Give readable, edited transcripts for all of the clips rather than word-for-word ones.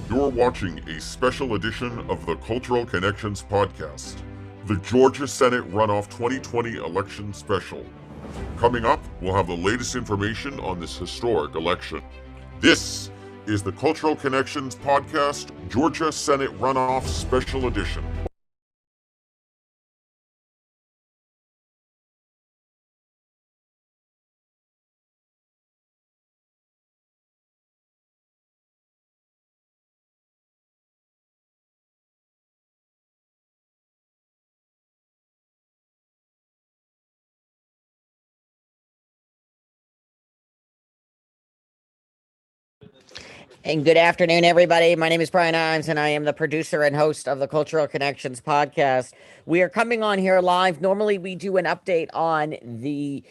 You're watching a special edition of the Cultural Connections podcast, the Georgia Senate Runoff 2020 election special. Coming up, we'll have the latest information on this historic election. This is the Cultural Connections podcast, Georgia Senate Runoff Special Edition. And good afternoon, everybody. My name is Brian Imes, and I am the producer and host of the Cultural Connections podcast. We are coming on here live. Normally, we do an update on the.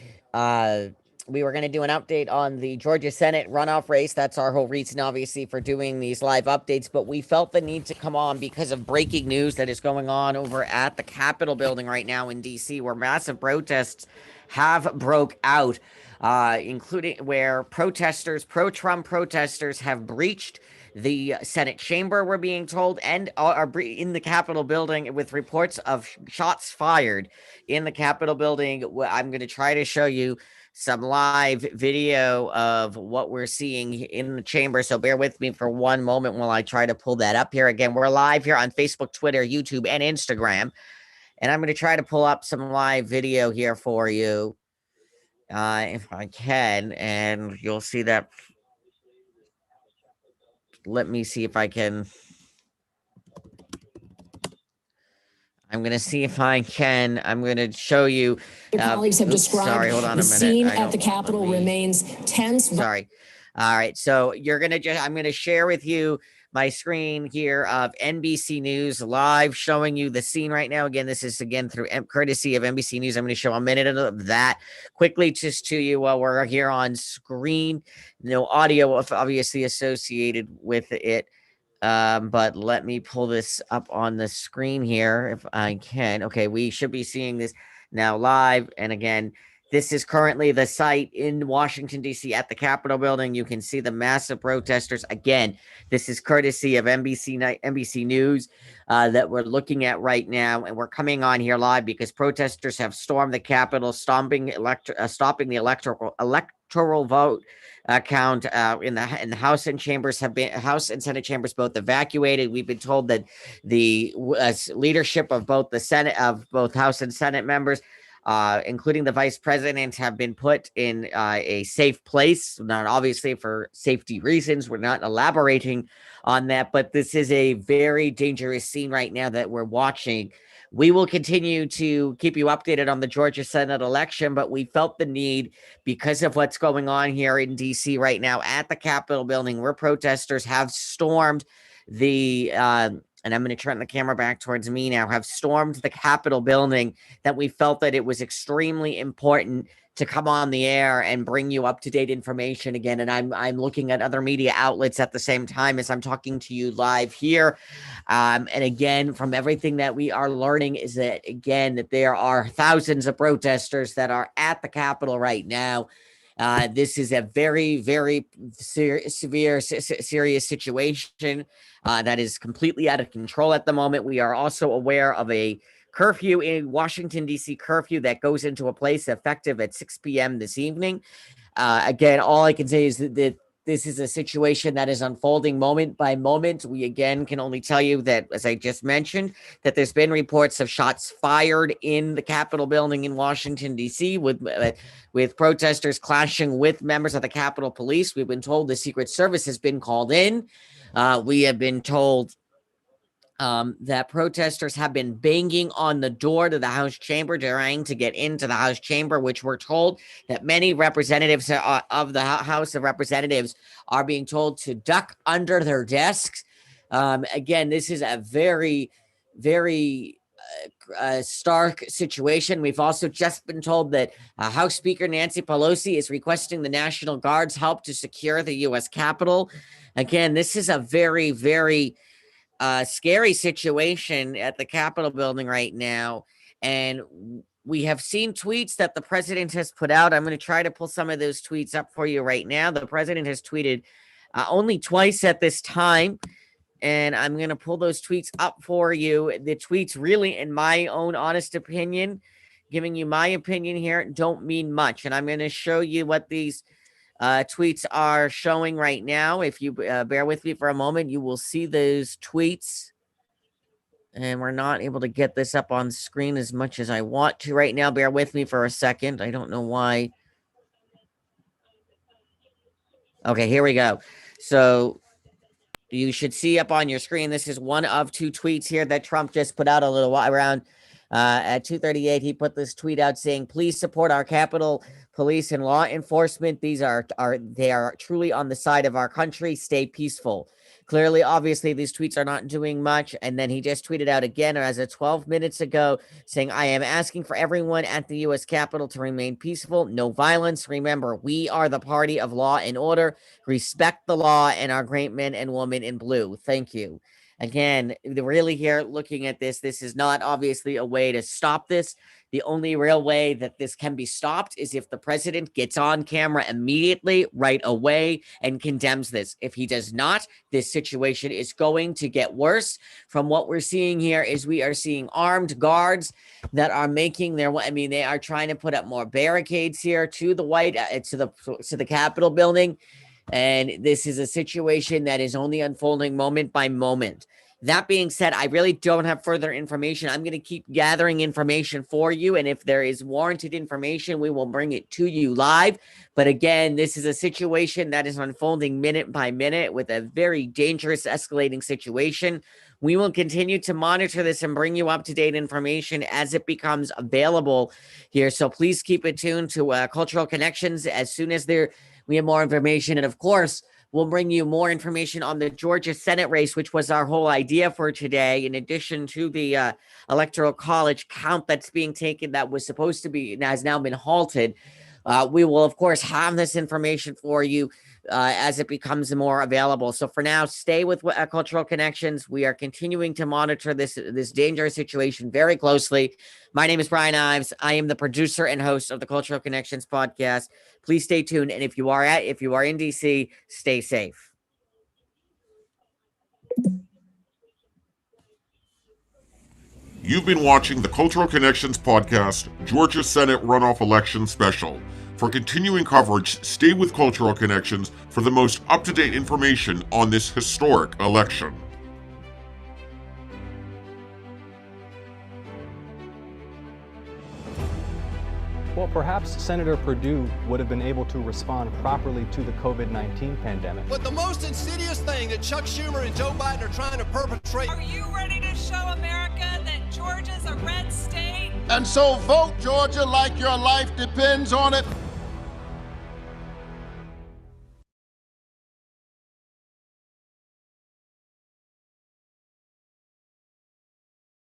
We were going to do an update on the Georgia Senate runoff race. That's our whole reason, obviously, for doing these live updates. But we felt the need to come on because of breaking news that is going on over at the Capitol building right now in D.C., where massive protests have broke out. Including where pro-Trump protesters have breached the Senate chamber, we're being told, and are in the Capitol building with reports of shots fired in the Capitol building. I'm going to try to show you some live video of what we're seeing in the chamber. So bear with me for one moment while I try to pull that up here. Again, we're live here on Facebook, Twitter, YouTube, and Instagram. And I'm going to try to pull up some live video here for you. If I can, and you'll see that. Let me see if I can. I'm going to see if I can. I'm going to show you. Your colleagues have described sorry, hold on the a minute. scene at the Capitol remains tense. Sorry. All right. So I'm going to share with you my screen here of NBC News live, showing you the scene right now. Again, this is through courtesy of NBC News. I'm going to show a minute of that quickly just to you while we're here on screen. No audio obviously associated with it. But let me pull this up on the screen here if I can. Okay, we should be seeing this now live. And again, this is currently the site in Washington, D.C. at the Capitol building. You can see the massive protesters. Again, this is courtesy of NBC News that we're looking at right now. And we're coming on here live because protesters have stormed the Capitol, stopping the electoral vote count in the House and chambers House and Senate chambers both evacuated. We've been told that the leadership of both both House and Senate members, including the vice president, have been put in a safe place. Not obviously for safety reasons. We're not elaborating on that, but this is a very dangerous scene right now that we're watching. We will continue to keep you updated on the Georgia Senate election, but we felt the need because of what's going on here in D.C. right now at the Capitol building, where protesters have stormed the and I'm going to turn the camera back towards me now, have stormed the Capitol building, that we felt that it was extremely important to come on the air and bring you up-to-date information again. And I'm looking at other media outlets at the same time as I'm talking to you live here. And again, from everything that we are learning is that, again, that there are thousands of protesters that are at the Capitol right now. This is a very, very serious situation that is completely out of control at the moment. We are also aware of a curfew in Washington, D.C. curfew that goes into a place effective at 6 p.m. this evening. Again, all I can say is that this is a situation that is unfolding moment by moment. We, again, can only tell you that, as I just mentioned, that there's been reports of shots fired in the Capitol building in Washington, D.C., with protesters clashing with members of the Capitol Police. We've been told the Secret Service has been called in. We have been told that protesters have been banging on the door to the House chamber, trying to get into the House chamber, which we're told that many representatives of the House of Representatives are being told to duck under their desks. Again, this is a very, very stark situation. We've also just been told that House Speaker Nancy Pelosi is requesting the National Guard's help to secure the U.S. Capitol. Again, this is a very, very scary situation at the Capitol building right now. And we have seen tweets that the president has put out. I'm going to try to pull some of those tweets up for you right now. The president has tweeted only twice at this time. And I'm going to pull those tweets up for you. The tweets really, in my own honest opinion, giving you my opinion here, don't mean much. And I'm going to show you what these tweets are showing right now. If you bear with me for a moment, you will see those tweets. And we're not able to get this up on screen as much as I want to right now. Bear with me for a second. I don't know why. Okay, here we go. So you should see up on your screen, this is one of two tweets here that Trump just put out a little while around at 2:38. He put this tweet out saying, "Please support our Capitol Police and law enforcement. They are truly on the side of our country. Stay peaceful." Clearly, obviously, these tweets are not doing much. And then he just tweeted out again as of 12 minutes ago saying, "I am asking for everyone at the U.S. Capitol to remain peaceful. No violence. Remember, we are the party of law and order. Respect the law and our great men and women in blue. Thank you." Again, really here looking at this is not obviously a way to stop this. The only real way that this can be stopped is if the president gets on camera immediately, right away, and condemns this. If he does not, this situation is going to get worse. From what we're seeing here is we are seeing armed guards that are making their way. I mean, they are trying to put up more barricades here to the Capitol building. And this is a situation that is only unfolding moment by moment. That being said, I really don't have further information. I'm going to keep gathering information for you. And if there is warranted information, we will bring it to you live. But again, this is a situation that is unfolding minute by minute with a very dangerous escalating situation. We will continue to monitor this and bring you up-to-date information as it becomes available here. So please keep it tuned to Cultural Connections as soon as we have more information. And of course, we'll bring you more information on the Georgia Senate race, which was our whole idea for today. In addition to the Electoral College count that's being taken, that was supposed to be, has now been halted. We will, of course, have this information for you as it becomes more available. So for now, stay with Cultural Connections. We are continuing to monitor this dangerous situation very closely. My name is Brian Ives. I am the producer and host of the Cultural Connections podcast. Please stay tuned. And if you are in DC, stay safe. You've been watching the Cultural Connections podcast, Georgia Senate Runoff Election Special. For continuing coverage, stay with Cultural Connections for the most up-to-date information on this historic election. Well, perhaps Senator Perdue would have been able to respond properly to the COVID-19 pandemic. But the most insidious thing that Chuck Schumer and Joe Biden are trying to perpetrate... Are you ready to show America that Georgia's a red state? And so vote Georgia like your life depends on it.